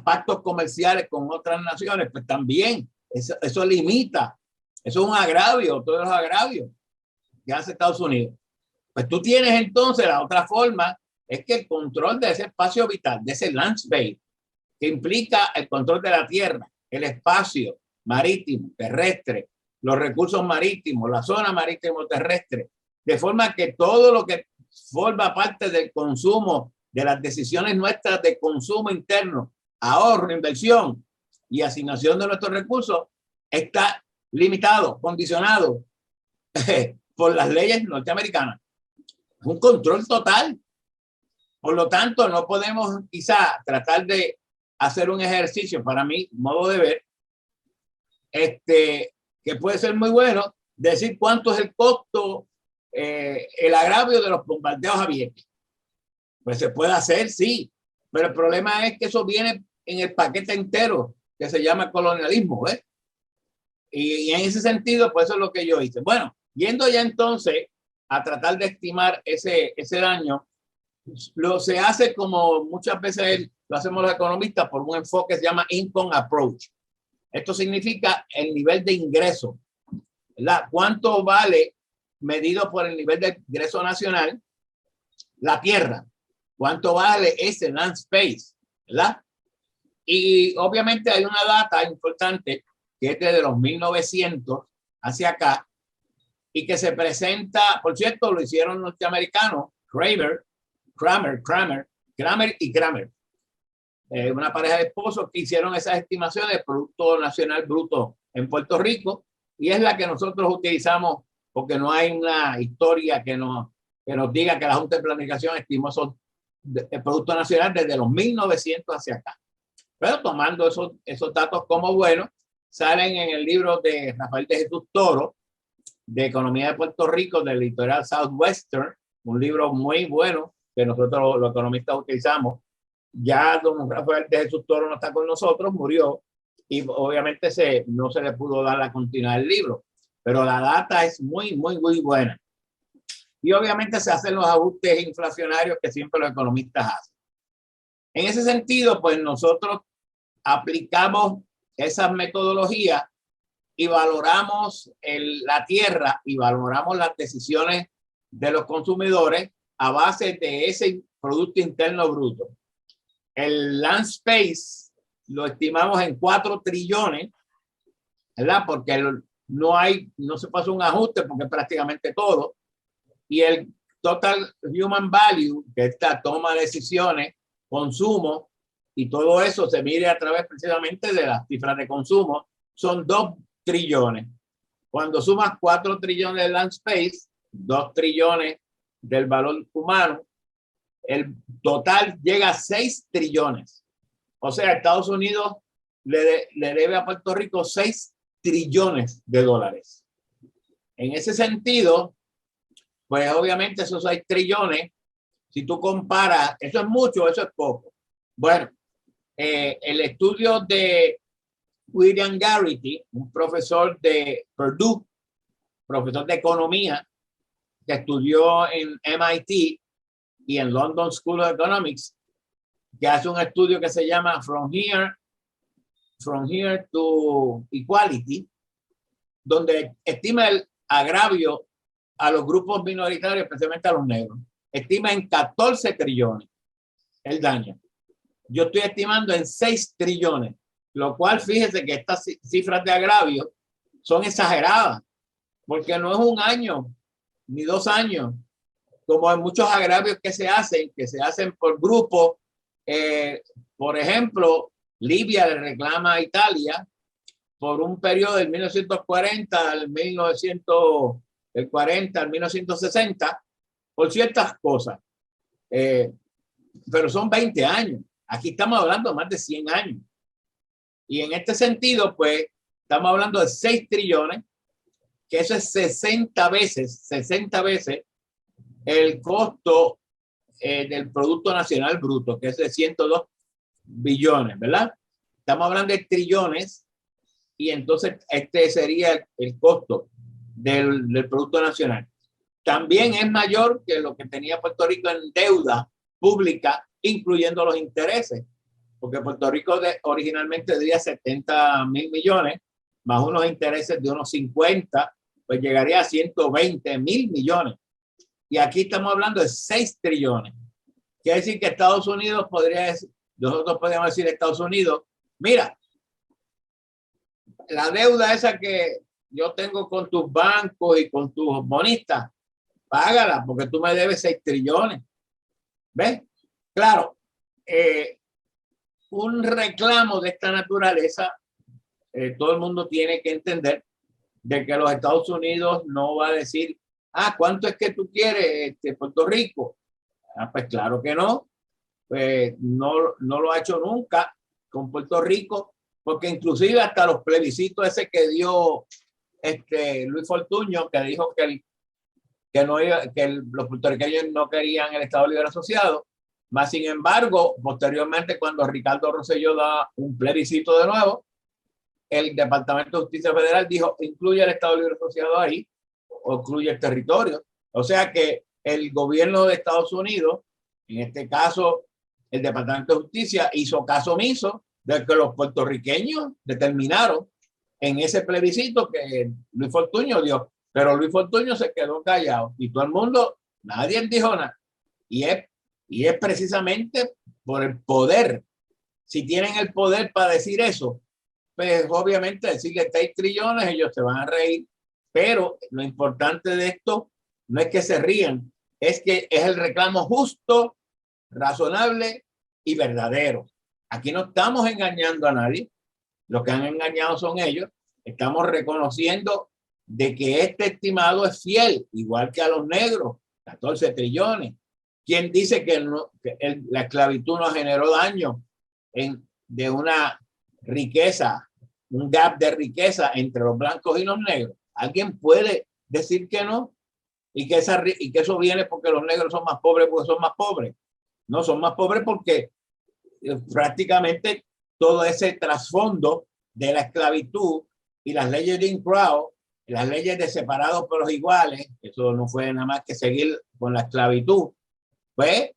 [SPEAKER 2] pactos comerciales con otras naciones, pues también eso limita, eso es un agravio, todos los agravios que hace Estados Unidos. Pues tú tienes entonces la otra forma, es que el control de ese espacio vital, de ese land space, que implica el control de la tierra, el espacio marítimo, terrestre, los recursos marítimos, la zona marítimo terrestre, de forma que todo lo que forma parte del consumo, de las decisiones nuestras de consumo interno, ahorro, inversión y asignación de nuestros recursos, está limitado, condicionado por las leyes norteamericanas. Es un control total. Por lo tanto, no podemos quizá tratar de hacer un ejercicio, para mí, modo de ver, que puede ser muy bueno, decir cuánto es el costo, el agravio de los bombardeos abiertos. Pues se puede hacer, sí, pero el problema es que eso viene en el paquete entero que se llama colonialismo, ¿eh? Y en ese sentido, pues eso es lo que yo hice. Bueno, yendo ya entonces a tratar de estimar ese daño, se hace como muchas veces lo hacemos los economistas por un enfoque que se llama income approach. Esto significa el nivel de ingreso, ¿verdad? ¿Cuánto vale medido por el nivel de ingreso nacional la tierra? ¿Cuánto vale ese land space? ¿Verdad? Y obviamente hay una data importante que es desde los 1900 hacia acá y que se presenta, por cierto, lo hicieron norteamericanos, Kramer y Kramer. Una pareja de esposos que hicieron esas estimaciones de Producto Nacional Bruto en Puerto Rico y es la que nosotros utilizamos porque no hay una historia que nos diga que la Junta de Planificación estimó el Producto Nacional desde los 1900 hacia acá. Pero tomando esos datos como buenos, salen en el libro de Rafael de Jesús Toro, de Economía de Puerto Rico, del editorial Southwestern, un libro muy bueno que nosotros los economistas utilizamos. Ya don Rafael de Jesús Toro no está con nosotros, murió, y obviamente no se le pudo dar la continuidad del libro, pero la data es muy, muy, muy buena. Y obviamente se hacen los ajustes inflacionarios que siempre los economistas hacen. En ese sentido, pues nosotros aplicamos esas metodologías y valoramos la tierra y valoramos las decisiones de los consumidores a base de ese Producto Interno Bruto. El land space lo estimamos en 4 trillones, ¿verdad? Porque no se pasa un ajuste porque es prácticamente todo. Y el Total Human Value, que es la toma de decisiones, consumo, y todo eso se mide a través precisamente de las cifras de consumo, son 2 trillones. Cuando sumas 4 trillones de land space, 2 trillones del valor humano, el total llega a 6 trillones. O sea, Estados Unidos le debe a Puerto Rico 6 trillones de dólares. En ese sentido, pues obviamente esos 6 trillones, si tú comparas, eso es mucho, eso es poco. Bueno, el estudio de William Garrity, un profesor de Purdue, profesor de economía, que estudió en MIT y en London School of Economics, que hace un estudio que se llama From Here to Equality, donde estima el agravio a los grupos minoritarios, especialmente a los negros. Estima en 14 trillones el daño. Yo estoy estimando en 6 trillones, lo cual fíjese que estas cifras de agravio son exageradas, porque no es un año ni 2 años, como en muchos agravios que se hacen por grupos. Por ejemplo, Libia le reclama a Italia por un periodo del 1940 al 1960 por ciertas cosas, pero son 20 años. Aquí estamos hablando de más de 100 años. Y en este sentido, pues, estamos hablando de 6 trillones, que eso es 60 veces el costo del Producto Nacional Bruto, que es de 102 billones, ¿verdad? Estamos hablando de trillones, y entonces este sería el costo del Producto Nacional. También es mayor que lo que tenía Puerto Rico en deuda pública, incluyendo los intereses, porque Puerto Rico originalmente debía 70,000 millones, más unos intereses de unos 50, pues llegaría a 120,000 millones. Y aquí estamos hablando de 6 trillones. Quiere decir que Estados Unidos nosotros podríamos decir a Estados Unidos, mira, la deuda esa que yo tengo con tus bancos y con tus bonistas, págala porque tú me debes 6 trillones. ¿Ves? Claro, un reclamo de esta naturaleza, todo el mundo tiene que entender de que los Estados Unidos no va a decir, ¿cuánto es que tú quieres, Puerto Rico? Pues claro que no. Pues no lo ha hecho nunca con Puerto Rico, porque inclusive hasta los plebiscitos ese que dio Luis Fortuño, que dijo que los puertorriqueños no querían el Estado Libre Asociado, más sin embargo, posteriormente cuando Ricardo Rosselló da un plebiscito de nuevo, el Departamento de Justicia Federal dijo, incluye el Estado Libre Asociado ahí, o incluye el territorio. O sea que el gobierno de Estados Unidos, en este caso el Departamento de Justicia, hizo caso omiso de que los puertorriqueños determinaron en ese plebiscito que Luis Fortuño dio, pero Luis Fortuño se quedó callado y todo el mundo, nadie dijo nada. Y es precisamente por el poder. Si tienen el poder para decir eso, pues obviamente decirle 6 trillones, ellos se van a reír. Pero lo importante de esto no es que se rían, es que es el reclamo justo, razonable y verdadero. Aquí no estamos engañando a nadie. Los que han engañado son ellos. Estamos reconociendo de que este estimado es fiel, igual que a los negros, 14 trillones. ¿Quién dice que, la esclavitud no generó daño de una riqueza, un gap de riqueza entre los blancos y los negros? ¿Alguien puede decir que no? Y que eso viene porque los negros son más pobres porque son más pobres. No, son más pobres porque prácticamente todo ese trasfondo de la esclavitud y las leyes de Jim Crow, las leyes de separados por los iguales, eso no fue nada más que seguir con la esclavitud, pues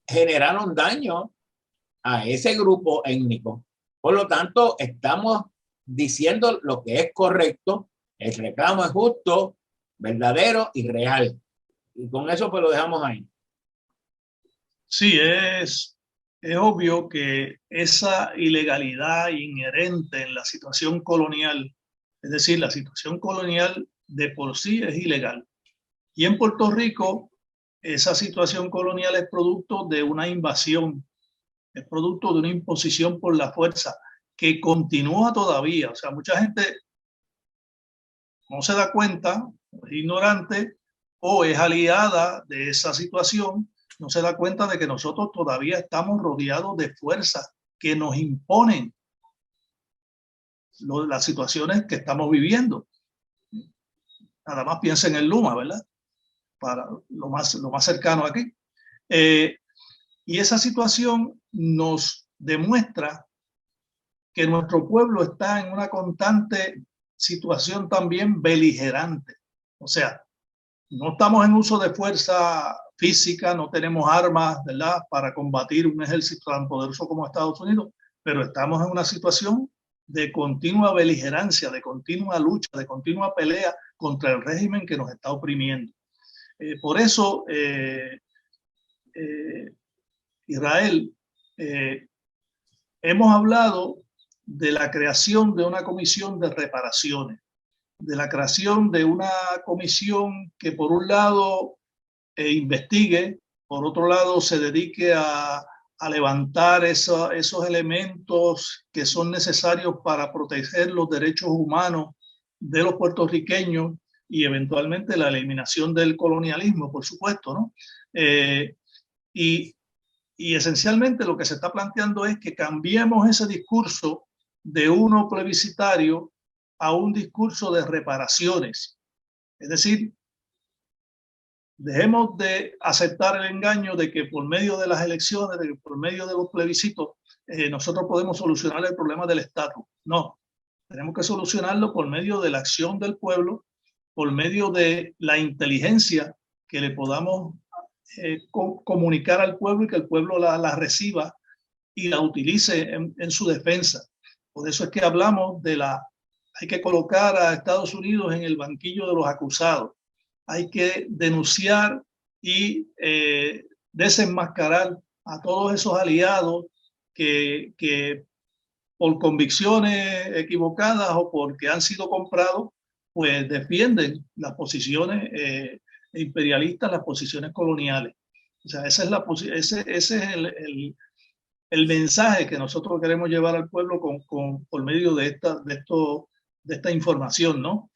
[SPEAKER 2] generaron daño a ese grupo étnico. Por lo tanto, estamos diciendo lo que es correcto, el reclamo es justo, verdadero y real. Y con eso pues lo dejamos ahí.
[SPEAKER 1] Sí, es obvio que esa ilegalidad inherente en la situación colonial, es decir, la situación colonial de por sí es ilegal. Y en Puerto Rico, esa situación colonial es producto de una invasión, es producto de una imposición por la fuerza que continúa todavía. O sea, mucha gente no se da cuenta, es ignorante o es aliada de esa situación, no se da cuenta de que nosotros todavía estamos rodeados de fuerzas que nos imponen las situaciones que estamos viviendo. Nada más piensen en Luma, ¿verdad? Para lo más cercano aquí. Y esa situación nos demuestra que nuestro pueblo está en una constante situación también beligerante. O sea, no estamos en uso de fuerza física, no tenemos armas, ¿verdad?, para combatir un ejército tan poderoso como Estados Unidos, pero estamos en una situación de continua beligerancia, de continua lucha, de continua pelea contra el régimen que nos está oprimiendo. Por eso, Israel, hemos hablado de la creación de una comisión de reparaciones, de la creación de una comisión que por un lado investigue, por otro lado se dedique a levantar esos elementos que son necesarios para proteger los derechos humanos de los puertorriqueños y eventualmente la eliminación del colonialismo, por supuesto, ¿no? Y esencialmente lo que se está planteando es que cambiemos ese discurso de uno plebiscitario a un discurso de reparaciones. Es decir, dejemos de aceptar el engaño de que por medio de las elecciones, de que por medio de los plebiscitos, nosotros podemos solucionar el problema del estatus. No, tenemos que solucionarlo por medio de la acción del pueblo, por medio de la inteligencia que le podamos comunicar al pueblo y que el pueblo la reciba y la utilice en su defensa. Por eso es que hablamos de hay que colocar a Estados Unidos en el banquillo de los acusados. Hay que denunciar y desenmascarar a todos esos aliados que por convicciones equivocadas o porque han sido comprados, pues defienden las posiciones imperialistas, las posiciones coloniales. O sea, ese es el mensaje que nosotros queremos llevar al pueblo por medio de esta información, ¿no?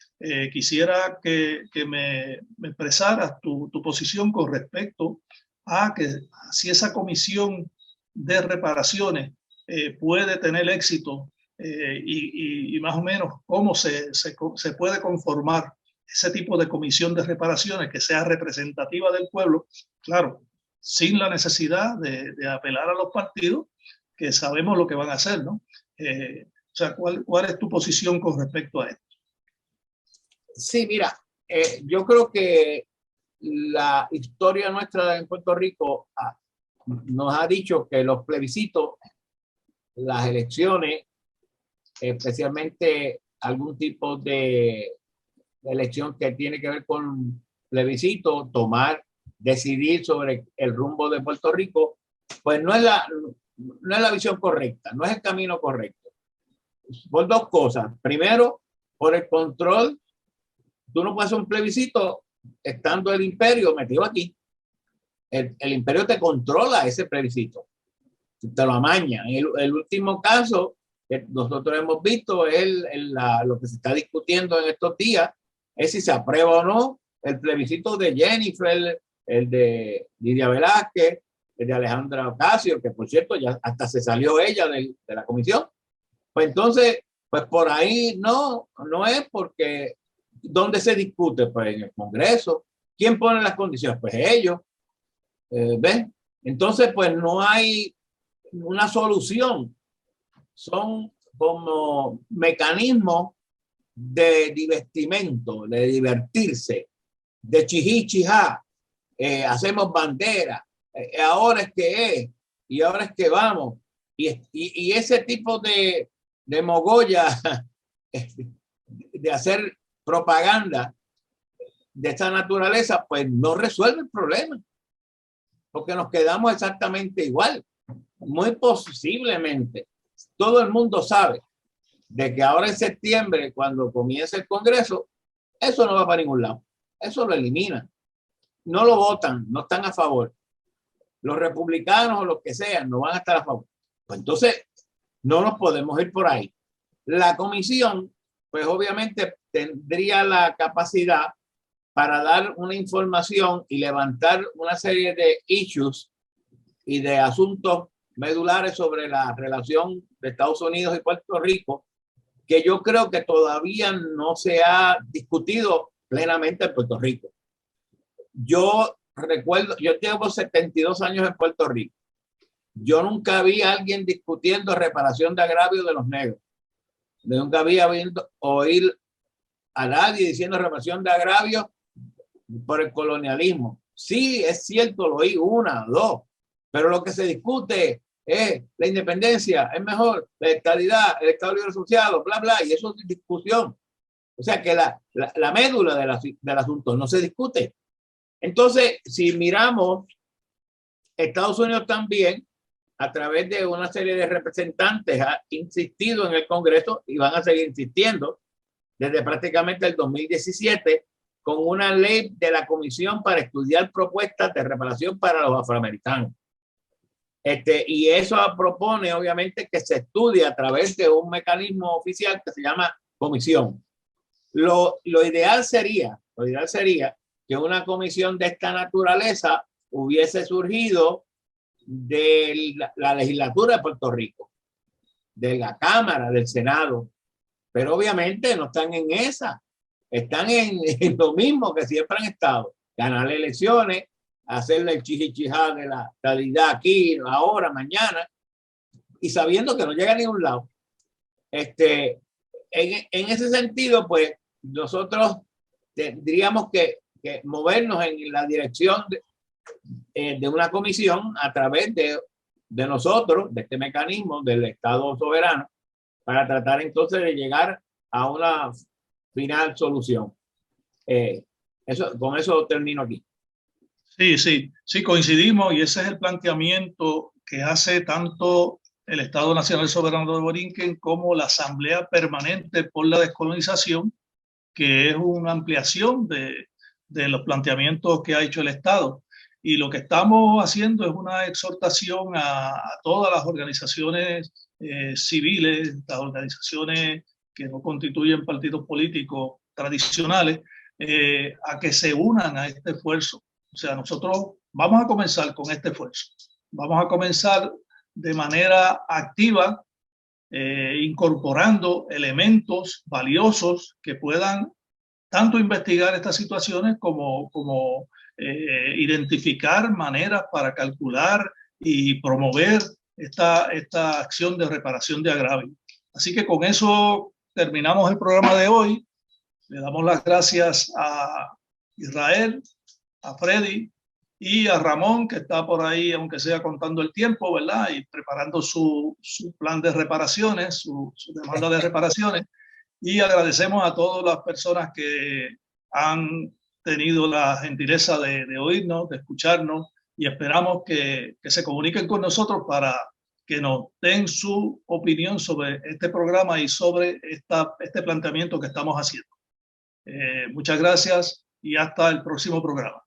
[SPEAKER 1] Quisiera que me expresaras tu posición con respecto a que si esa comisión de reparaciones puede tener éxito y más o menos cómo se puede conformar ese tipo de comisión de reparaciones que sea representativa del pueblo, claro, sin la necesidad de apelar a los partidos que sabemos lo que van a hacer, ¿no? O sea, ¿cuál es tu posición con respecto a esto?
[SPEAKER 2] Sí, mira, yo creo que la historia nuestra en Puerto Rico nos ha dicho que los plebiscitos, las elecciones, especialmente algún tipo de elección que tiene que ver con plebiscito, decidir sobre el rumbo de Puerto Rico, pues no es la visión correcta, no es el camino correcto. Por dos cosas. Primero, por el control. Tú no puedes hacer un plebiscito estando el imperio metido aquí. El imperio te controla ese plebiscito. Te lo amaña. El último caso que nosotros hemos visto es lo que se está discutiendo en estos días es si se aprueba o no el plebiscito de Jennifer, el de Lidia Velázquez, el de Alejandra Ocasio, que por cierto ya hasta se salió ella de la comisión. Pues entonces, pues por ahí no es porque ¿dónde se discute? Pues en el Congreso. ¿Quién pone las condiciones? Pues ellos. ¿Ven? Entonces, pues no hay una solución. Son como mecanismos de divertimento, de divertirse, de chijí-chijá. Hacemos bandera. Ahora es que es, y ahora es que vamos. Y ese tipo de mogolla, de hacer propaganda de esta naturaleza, pues no resuelve el problema, porque nos quedamos exactamente igual. Muy posiblemente todo el mundo sabe de que ahora en septiembre, cuando comience el Congreso, eso no va para ningún lado. Eso lo eliminan. No lo votan, no están a favor. Los republicanos o los que sean no van a estar a favor. Pues entonces no nos podemos ir por ahí. La comisión, pues obviamente tendría la capacidad para dar una información y levantar una serie de issues y de asuntos medulares sobre la relación de Estados Unidos y Puerto Rico, que yo creo que todavía no se ha discutido plenamente en Puerto Rico. Yo recuerdo, yo llevo 72 años en Puerto Rico. Yo nunca vi a alguien discutiendo reparación de agravios de los negros. Nunca había oír a nadie diciendo reparación de agravios por el colonialismo. Sí, es cierto, lo oí una, dos, pero lo que se discute es la independencia, es mejor, la estabilidad, el Estado Libre Asociado, bla, bla, y eso es discusión. O sea que la médula del asunto no se discute. Entonces, si miramos, Estados Unidos también, a través de una serie de representantes, ha insistido en el Congreso y van a seguir insistiendo desde prácticamente el 2017 con una ley de la Comisión para estudiar propuestas de reparación para los afroamericanos. Y eso propone, obviamente, que se estudie a través de un mecanismo oficial que se llama comisión. Lo ideal sería que una comisión de esta naturaleza hubiese surgido de la legislatura de Puerto Rico, de la Cámara, del Senado, pero obviamente no están en esa, están en lo mismo que siempre han estado, ganar elecciones, hacerle el chichichijá de la estabilidad aquí, ahora, mañana, y sabiendo que no llega a ningún lado. En ese sentido, pues, nosotros tendríamos que movernos en la dirección de una comisión a través de nosotros, de este mecanismo del Estado soberano, para tratar entonces de llegar a una final solución. Con eso termino aquí.
[SPEAKER 1] Sí, coincidimos, y ese es el planteamiento que hace tanto el Estado Nacional Soberano de Borinquen como la Asamblea Permanente por la Descolonización, que es una ampliación de los planteamientos que ha hecho el Estado. Y lo que estamos haciendo es una exhortación a todas las organizaciones civiles, las organizaciones que no constituyen partidos políticos tradicionales, a que se unan a este esfuerzo. O sea, nosotros vamos a comenzar con este esfuerzo. Vamos a comenzar de manera activa, incorporando elementos valiosos que puedan tanto investigar estas situaciones como identificar maneras para calcular y promover esta acción de reparación de agravio. Así que con eso terminamos el programa de hoy. Le damos las gracias a Israel, a Freddy y a Ramón, que está por ahí, aunque sea contando el tiempo, ¿verdad? Y preparando su plan de reparaciones, su demanda de reparaciones. Y agradecemos a todas las personas que han tenido la gentileza de oírnos, de escucharnos, y esperamos que se comuniquen con nosotros para que nos den su opinión sobre este programa y sobre este planteamiento que estamos haciendo. Muchas gracias y hasta el próximo programa.